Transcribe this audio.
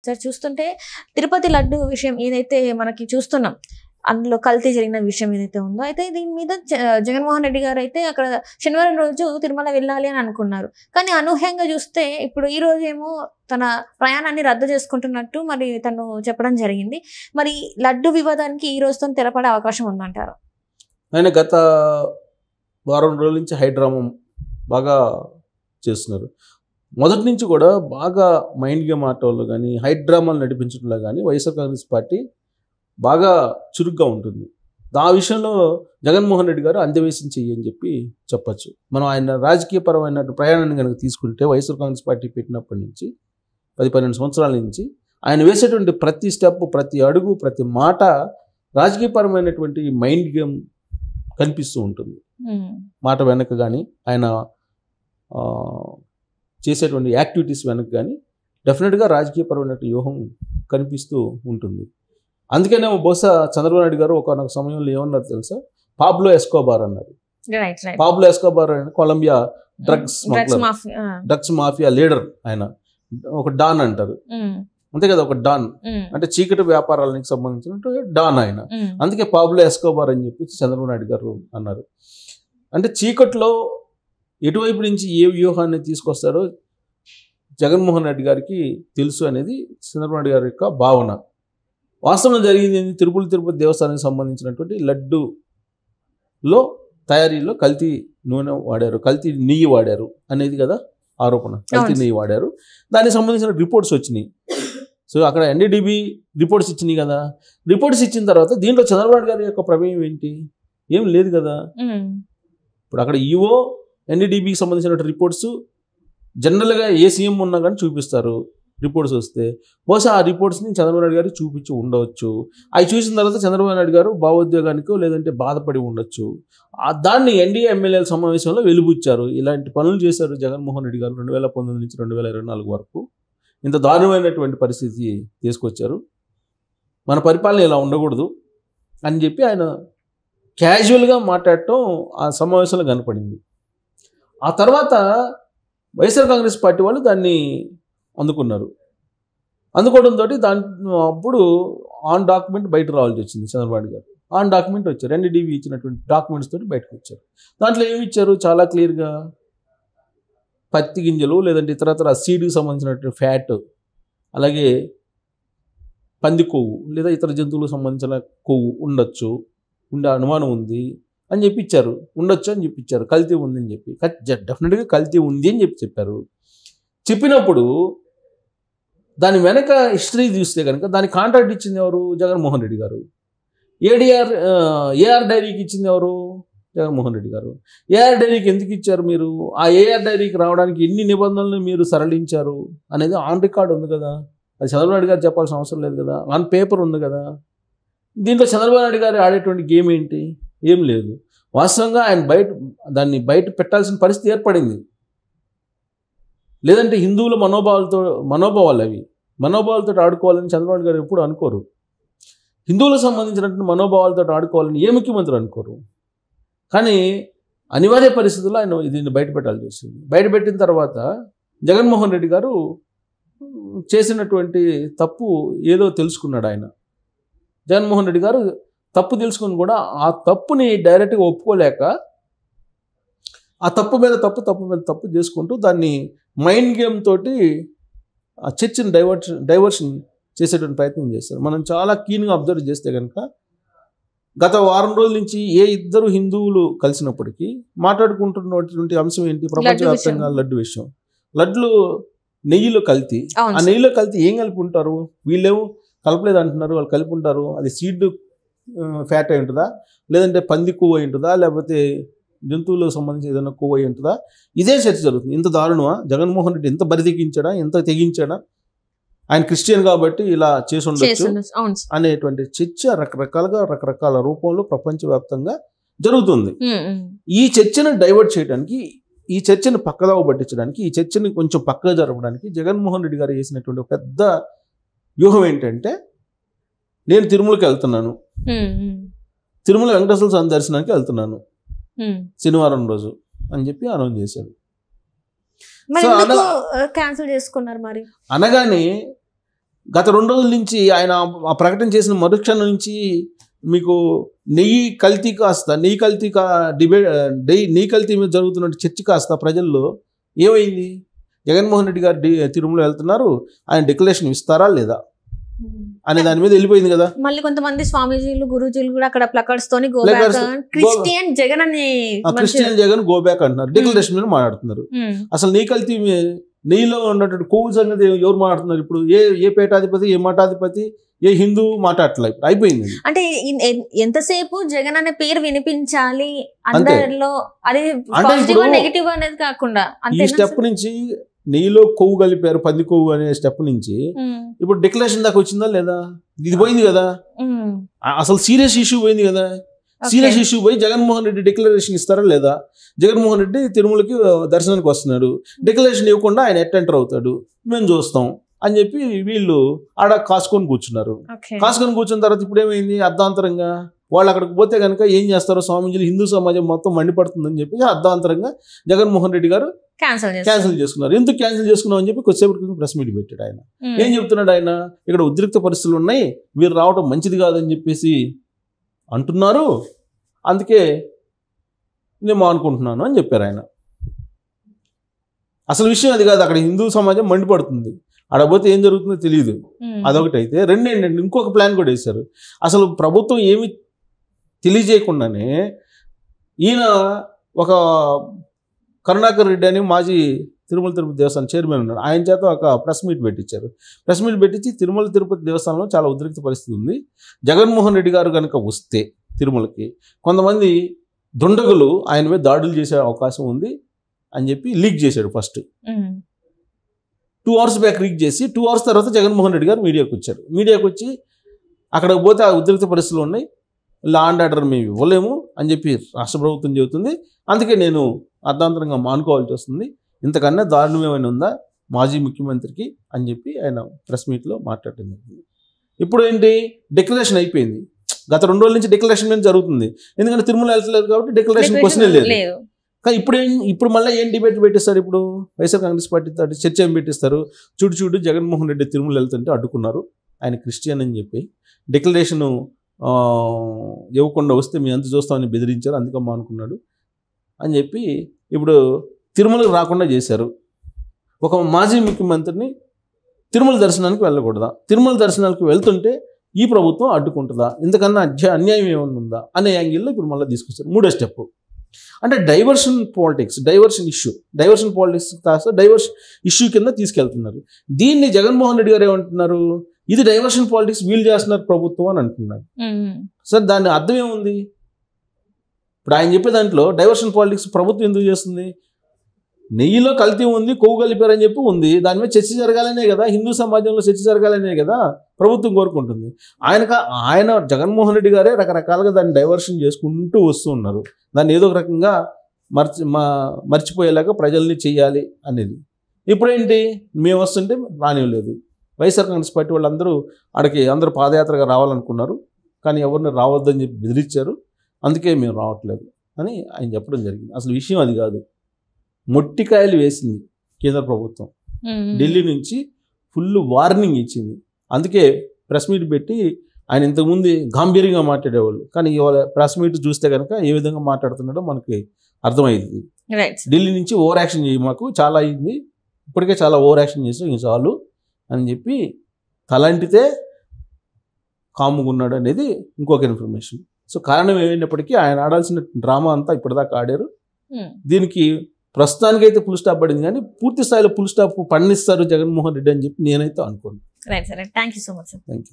Sir చూస్తుంటే తిరుపతి లడ్డు విషయం ఏదైతే మనకి చూస్తున్నాం, అందులో కల్తీ జరిగిన విషయం ఏదైతే ఉందో, అయితే దీని మీద జగన్మోహన్ రెడ్డి గారు అయితే అక్కడ శనివారం రోజు తిరుమల వెళ్ళాలి అని అనుకున్నారు. కానీ అనూహ్యంగా చూస్తే ఇప్పుడు ఈ రోజు ఏమో తన ప్రయాణాన్ని రద్దు చేసుకుంటున్నట్టు మరి తను చెప్పడం జరిగింది. మరి లడ్డు వివాదానికి ఈ రోజుతో తెరపడే అవకాశం ఉందంటారు? ఆయన గత వారం రోజుల నుంచి హైడ్రామా బాగా చేస్తున్నారు. మొదటి నుంచి కూడా బాగా మైండ్ గేమ్ ఆటోళ్ళు కానీ హైడ్రామాలు నడిపించడంలో కానీ వైఎస్ఆర్ కాంగ్రెస్ పార్టీ బాగా చురుగ్గా ఉంటుంది. ఆ విషయంలో జగన్మోహన్ రెడ్డి గారు అంత్యవేశం చెయ్యని చెప్పి చెప్పచ్చు. మనం ఆయన రాజకీయపరమైన ప్రయాణాన్ని కనుక తీసుకుంటే వైఎస్ఆర్ కాంగ్రెస్ పార్టీ పెట్టినప్పటి నుంచి 10-12 సంవత్సరాల నుంచి ఆయన వేసేటువంటి ప్రతి స్టెప్, ప్రతి అడుగు, ప్రతి మాట రాజకీయపరమైనటువంటి మైండ్ గేమ్ కనిపిస్తూ ఉంటుంది. మాట వెనక కానీ ఆయన చేసేటువంటి యాక్టివిటీస్ వెనక కానీ డెఫినెట్గా రాజకీయపరమైన వ్యూహం కనిపిస్తూ ఉంటుంది. అందుకనే బహుశా చంద్రబాబు నాయుడు గారు ఒక సమయంలో ఏమన్నారు తెలుసా, పాబ్లో ఎస్కోబార్ అన్నారు. పాబ్లో ఎస్కోబార్ అని కొలంబియా డ్రగ్స్ మాఫియా లీడర్, ఆయన ఒక డాన్ అంటారు, అంతే కదా, ఒక డాన్ అంటే చీకటి వ్యాపారాలకు సంబంధించిన డాన్ ఆయన. అందుకే పాబ్లో ఎస్కోబార్ అని చెప్పి చంద్రబాబు నాయుడు గారు అన్నారు. అంటే చీకట్లో ఎటువైపు నుంచి ఏ వ్యూహాన్ని తీసుకొస్తారో జగన్మోహన్ రెడ్డి గారికి తెలుసు అనేది చంద్రబాబు నాయుడు గారి యొక్క భావన. వాస్తవంలో జరిగింది తిరుపతి దేవస్థానానికి సంబంధించినటువంటి లడ్డూలో తయారీలో కల్తీ నూనె వాడారు, కల్తీ నెయ్యి వాడారు అనేది కదా ఆరోపణ. కల్తీ నెయ్యి వాడారు, దానికి సంబంధించిన రిపోర్ట్స్ వచ్చినాయి. సో అక్కడ NDDB రిపోర్ట్స్ ఇచ్చినాయి కదా. రిపోర్ట్స్ ఇచ్చిన తర్వాత దీంట్లో చంద్రబాబు నాయుడు గారి యొక్క ప్రమేయం ఏంటి? ఏం లేదు కదా. ఇప్పుడు అక్కడ ఈవో NDDBకి సంబంధించిన రిపోర్ట్స్ జనరల్గా ఏ సీఎం ఉన్నా కానీ చూపిస్తారు. రిపోర్ట్స్ వస్తే బహుశా ఆ రిపోర్ట్స్ని చంద్రబాబు నాయుడు గారు చూపించి ఉండవచ్చు. అవి చూసిన తర్వాత చంద్రబాబు నాయుడు గారు భావోద్వేగానికో లేదంటే బాధపడి ఉండొచ్చు. దాన్ని NDA ఎమ్మెల్యేల సమావేశంలో వెలుబుచ్చారు. ఇలాంటి పనులు చేశారు జగన్మోహన్ రెడ్డి గారు 2019 నుంచి 2024 వరకు. ఇంత దారుణమైనటువంటి పరిస్థితి తీసుకొచ్చారు, మన పరిపాలన ఇలా ఉండకూడదు అని చెప్పి ఆయన క్యాజువల్గా మాట్లాడటం ఆ సమావేశంలో కనపడింది. ఆ తర్వాత వైఎస్ఆర్ కాంగ్రెస్ పార్టీ వాళ్ళు దాన్ని అందుకున్నారు. అందుకోవడంతో అప్పుడు ఆన్ డాక్యుమెంట్ బయట రావాల్సి వచ్చింది. చంద్రబాబు గారు ఆన్ డాక్యుమెంట్ వచ్చారు, NDDB ఇచ్చినటువంటి డాక్యుమెంట్స్ తోటి బయటకు వచ్చారు. దాంట్లో ఏమి ఇచ్చారు? చాలా క్లియర్గా పత్తి గింజలు లేదంటే ఇతరత్ర సీడ్కి సంబంధించినటువంటి ఫ్యాట్, అలాగే పంది కొవ్వు లేదా ఇతర జంతువులకు సంబంధించిన కొవ్వు ఉండొచ్చు, ఉండే అనుమానం ఉంది అని చెప్పి ఇచ్చారు. ఉండొచ్చు అని చెప్పి ఇచ్చారు. కల్తీ ఉంది అని చెప్పి, డెఫినెట్గా కల్తీ ఉంది అని చెప్పారు. చెప్పినప్పుడు దాని వెనక హిస్టరీ చూస్తే కనుక దాని కాంట్రాక్ట్ ఇచ్చింది ఎవరు? జగన్మోహన్ రెడ్డి గారు. ఏఆర్ డైరీకి ఇచ్చింది ఎవరు? జగన్మోహన్ రెడ్డి గారు. ఏఆర్ డైరీకి ఎందుకు ఇచ్చారు మీరు? ఆ ఏఆర్ డైరీకి రావడానికి ఎన్ని నిబంధనలు మీరు సరళించారు అనేది ఆన్ రికార్డ్ ఉంది కదా. అది చంద్రబాబు నాయుడు గారు చెప్పాల్సిన అవసరం లేదు కదా, ఆన్ పేపర్ ఉంది కదా. దీంట్లో చంద్రబాబు నాయుడు గారు ఆడేటువంటి గేమ్ ఏంటి? ఏం లేదు. వాస్తవంగా ఆయన దాన్ని బయట పెట్టాల్సిన పరిస్థితి ఏర్పడింది. లేదంటే హిందువుల మనోభావాలు అవి మనోభావాలతో ఆడుకోవాలని చంద్రబాబు గారు ఎప్పుడు అనుకోరు. హిందువులకు సంబంధించినటువంటి మనోభావాలతో ఆడుకోవాలని ఏ ముఖ్యమంత్రి అనుకోరు. కానీ అనివార్య పరిస్థితుల్లో ఆయన దీన్ని బయట పెట్టాల్సి వచ్చింది. బయట పెట్టిన తర్వాత జగన్మోహన్ రెడ్డి గారు చేసినటువంటి తప్పు ఏదో తెలుసుకున్నాడు. ఆయన జగన్మోహన్ రెడ్డి గారు తప్పు తెలుసుకుని కూడా ఆ తప్పుని డైరెక్ట్గా ఒప్పుకోలేక ఆ తప్పు మీద తప్పు చేసుకుంటూ దాన్ని మైండ్ గేమ్ తోటి ఆ చర్చని డైవర్షన్ చేసేటువంటి ప్రయత్నం చేశారు. మనం చాలా కీన్గా అబ్జర్వ్ చేస్తే కనుక గత వారం రోజుల నుంచి ఏ ఇద్దరు హిందువులు కలిసినప్పటికీ మాట్లాడుకుంటున్నటువంటి అంశం ఏంటి? ప్రపంచవ్యాప్తంగా లడ్డు విషయం. లడ్లు నెయ్యిలో కల్తీ. ఆ నెయ్యిలో కల్తీ ఏం కలిపి ఉంటారు? వీళ్ళేమో కలపలేదు అంటున్నారు, వాళ్ళు కలిపి ఉంటారు. అది సీడ్ ఫ్యాట్ అయి ఉంటుందా, లేదంటే పంది కొవ్వు అయి ఉంటుందా, లేకపోతే జంతువులకు సంబంధించి ఏదైనా కొవ్వు అయి ఉంటుందా? ఇదే చర్చ జరుగుతుంది. ఇంత దారుణమా? జగన్మోహన్ రెడ్డి ఎంత బరితెగించాడా, ఎంత తెగించాడా? ఆయన క్రిస్టియన్ కాబట్టి ఇలా చేసి ఉండొచ్చు అనేటువంటి చర్చ రకరకాల రూపంలో ప్రపంచవ్యాప్తంగా జరుగుతుంది. ఈ చర్చను డైవర్ట్ చేయడానికి, ఈ చర్చను పక్కదావ పట్టించడానికి, ఈ చర్చని కొంచెం పక్కగా జరపడానికి జగన్మోహన్ రెడ్డి గారు చేసినటువంటి పెద్ద వ్యూహం ఏంటంటే, నేను తిరుమలకి వెళ్తున్నాను, తిరుమల వెంకటేశ్వర స్వామి దర్శనానికి వెళ్తున్నాను శనివారం రోజు అని చెప్పి అనౌన్స్ చేశారు. క్యాన్సిల్ చేసుకున్నారు. మరి అనగానే గత 2 రోజుల నుంచి ఆయన ఆ ప్రకటన చేసిన మరుక్షణం నుంచి మీకు నెయ్యి కల్తీ మీద జరుగుతున్న చర్చ కాస్త ప్రజల్లో ఏమైంది? జగన్మోహన్ రెడ్డి గారు తిరుమల వెళ్తున్నారు, ఆయన డిక్లరేషన్ ఇస్తారా లేదా అనే దాని మీద వెళ్ళిపోయింది కదా. మళ్ళీ కొంతమంది స్వామీజీలు గురూజీలు కూడా అక్కడ ప్లకార్డ్స్ తోని క్రిస్టియన్ జగన్ గో బ్యాక్ అంటున్నారు, డిక్లరేషన్ మీద మాట్లాడుతున్నారు. అసలు నెయ్యిలో ఉన్నటువంటి కొవ్వు సంగతి ఎవరు మాట్లాడుతున్నారు ఇప్పుడు? ఏ పీఠాధిపతి, ఏ మఠాధిపతి, ఏ హిందూ మాట్లాడట్లేదు, అయిపోయింది. అంటే ఎంతసేపు జగన్ అనే పేరు వినిపించాలి అందరిలో, అది పాజిటివ్ నెగిటివ్ అనేది కాకుండా ఈ స్టెప్ నుంచి నెయ్యిలో కొవ్వు కలిపారు, పంది కొవ్వు అనే స్టెప్ నుంచి ఇప్పుడు డిక్లరేషన్ దాకా వచ్చిందా లేదా? ఇది పోయింది కదా, అసలు సీరియస్ ఇష్యూ పోయింది కదా. సీరియస్ ఇష్యూ పోయి జగన్మోహన్ రెడ్డి డిక్లరేషన్ ఇస్తారా లేదా? జగన్మోహన్ రెడ్డి తిరుమలకి దర్శనానికి వస్తున్నాడు, డిక్లరేషన్ ఇవ్వకుండా ఆయన ఎంటర్ అవుతాడు, మేము చూస్తాం అని చెప్పి వీళ్ళు ఆడ కాసుకొని కూర్చున్నారు. కాసుకొని కూర్చున్న తర్వాత ఇప్పుడు ఏమైంది? అర్ధాంతరంగా వాళ్ళు అక్కడికి పోతే కనుక ఏం చేస్తారో స్వామీజీలు, హిందూ సమాజం మొత్తం మండిపడుతుందని చెప్పి అర్ధాంతరంగా జగన్మోహన్ రెడ్డి గారు క్యాన్సిల్ చేసుకున్నారు. ఎందుకు క్యాన్సిల్ చేసుకున్నాం అని చెప్పి కొద్దిసేపటి క్రితం ప్రెస్ మీట్ పెట్టాడు. ఆయన ఏం చెప్తున్నాడు? ఆయన ఇక్కడ ఉద్రిక్త పరిస్థితులు ఉన్నాయి, మీరు రావడం మంచిది కాదని చెప్పేసి అంటున్నారు, అందుకే నేను అనుకుంటున్నాను అని చెప్పారు ఆయన. అసలు విషయం అది కాదు, అక్కడ హిందూ సమాజం మండిపడుతుంది, ఆడపోతే ఏం జరుగుతుందో తెలియదు. అదొకటి అయితే, రెండేంటంటే ఇంకొక ప్లాన్ కూడా వేశారు. అసలు ప్రభుత్వం ఏమి తెలియజేయకుండానే ఈయన ఒక కరుణాకర్ రెడ్డి అని మాజీ తిరుమల తిరుపతి దేవస్థానం చైర్మన్ ఉన్నాడు, ఆయన చేత ఒక ప్రెస్ మీట్ పెట్టించారు. ప్రెస్ మీట్ పెట్టించి తిరుమల తిరుపతి దేవస్థానంలో చాలా ఉద్రిక్త పరిస్థితి ఉంది, జగన్మోహన్ రెడ్డి గారు కనుక వస్తే తిరుమలకి కొంతమంది దుండగులు ఆయన మీద దాడులు చేసే అవకాశం ఉంది అని చెప్పి లీక్ చేశాడు. ఫస్ట్ 2 hours బ్యాక్ లీక్ చేసి 2 hours తర్వాత జగన్మోహన్ రెడ్డి గారు మీడియాకి వచ్చారు. మీడియాకి వచ్చి అక్కడికి పోతే ఆ ఉద్రిక్త పరిస్థితులు ఉన్నాయి, లా అండ్ ఆర్డర్ మేము ఇవ్వలేము అని చెప్పి రాష్ట్ర ప్రభుత్వం చెబుతుంది, అందుకే నేను అర్ధాంతరంగా మానుకోవాల్సి వస్తుంది, ఇంతకన్నా దారుణం ఏమైనా ఉందా మాజీ ముఖ్యమంత్రికి అని చెప్పి ఆయన ప్రెస్ మీట్లో మాట్లాడింది. ఇప్పుడు ఏంటి? డిక్లరేషన్ అయిపోయింది. గత 2 రోజుల నుంచి డిక్లరేషన్ మీద జరుగుతుంది, ఎందుకంటే తిరుమల వెళ్తలేదు కాబట్టి డిక్లరేషన్ క్వశ్చన్ లేదు. కానీ ఇప్పుడు మళ్ళీ ఏం డిబేట్ పెట్టిస్తారు? ఇప్పుడు వైఎస్ఆర్ కాంగ్రెస్ పార్టీ తోటి చర్చ ఏం పెట్టిస్తారు? చూడు జగన్మోహన్ రెడ్డి తిరుమల వెళ్తుంటే అడ్డుకున్నారు, ఆయన క్రిస్టియన్ అని చెప్పి డిక్లరేషన్ ఇవ్వకుండా వస్తే మేము ఎంత చూస్తామని బెదిరించారు, అందుకమ్మా అనుకున్నాడు అని చెప్పి ఇప్పుడు తిరుమలకు రాకుండా చేశారు. ఒక మాజీ ముఖ్యమంత్రిని తిరుమల దర్శనానికి వెళ్ళకూడదా? తిరుమల దర్శనానికి వెళ్తుంటే ఈ ప్రభుత్వం అడ్డుకుంటుందా? ఇంతకన్నా అన్యాయం ఏమైనా ఉందా అనే యాంగిల్లో ఇప్పుడు మళ్ళీ తీసుకొచ్చారు. 3వ స్టెప్ అంటే డైవర్షన్ పాలిటిక్స్ కాస్త డైవర్షన్ ఇష్యూ కింద తీసుకెళ్తున్నారు. దీన్ని జగన్మోహన్ రెడ్డి గారు ఏమంటున్నారు? ఇది డైవర్షన్ పాలిటిక్స్ వీళ్ళు చేస్తున్నారు ప్రభుత్వం అని అంటున్నారు. సార్ దాని అర్థం ఏముంది? ఇప్పుడు ఆయన చెప్పే దాంట్లో డైవర్షన్ పాలిటిక్స్ ప్రభుత్వం ఎందుకు చేస్తుంది? నెయ్యిలో కల్తీ ఉంది, కొవ్వు కలిపారని చెప్పి ఉంది, దాని మీద చర్చ జరగాలనే కదా, హిందూ సమాజంలో చర్చ జరగాలనే కదా ప్రభుత్వం కోరుకుంటుంది. ఆయన జగన్మోహన్ రెడ్డి గారే రకరకాలుగా దాన్ని డైవర్షన్ చేసుకుంటూ వస్తూ ఉన్నారు. దాన్ని ఏదో ఒక రకంగా మర్చిపోయేలాగా ప్రజల్ని చెయ్యాలి అనేది. ఇప్పుడేంటి? మేము వస్తుంటే రానివ్వలేదు. వైఎస్ఆర్ కాంగ్రెస్ పార్టీ వాళ్ళందరూ అందరూ పాదయాత్రగా రావాలనుకున్నారు, కానీ ఎవరిని రావద్దని చెప్పి బెదిరించారు, అందుకే మేము రావట్లేదు అని ఆయన చెప్పడం జరిగింది. అసలు విషయం అది కాదు, మొట్టికాయలు వేసింది కేంద్ర ప్రభుత్వం, ఢిల్లీ నుంచి ఫుల్ వార్నింగ్ ఇచ్చింది. అందుకే ప్రెస్ మీట్ పెట్టి ఆయన ఇంతకుముందు గాంభీర్యంగా మాట్లాడేవాళ్ళు, కానీ ఇవాళ ప్రెస్ మీట్ చూస్తే కనుక ఏ విధంగా మాట్లాడుతున్నాడో మనకి అర్థమైంది. ఢిల్లీ నుంచి ఓవర్ యాక్షన్ చేయి, మాకు చాలా అయింది, ఇప్పటికే చాలా ఓవర్ యాక్షన్ చేసాం, ఇంక చాలు అని చెప్పి తలంటితే కాముకున్నాడు అనేది ఇంకొక ఇన్ఫర్మేషన్. సో కారణం ఏమైనప్పటికీ ఆయన ఆడాల్సిన డ్రామా అంతా ఇప్పటిదాకా ఆడారు. దీనికి ప్రస్తుతానికైతే ఫుల్ స్టాప్ పడింది, కానీ పూర్తి స్థాయిలో ఫుల్ స్టాప్ పండిస్తారు జగన్మోహన్ రెడ్డి అని చెప్పి నేనైతే అనుకోను. Right sir, thank you so much sir. Thank you.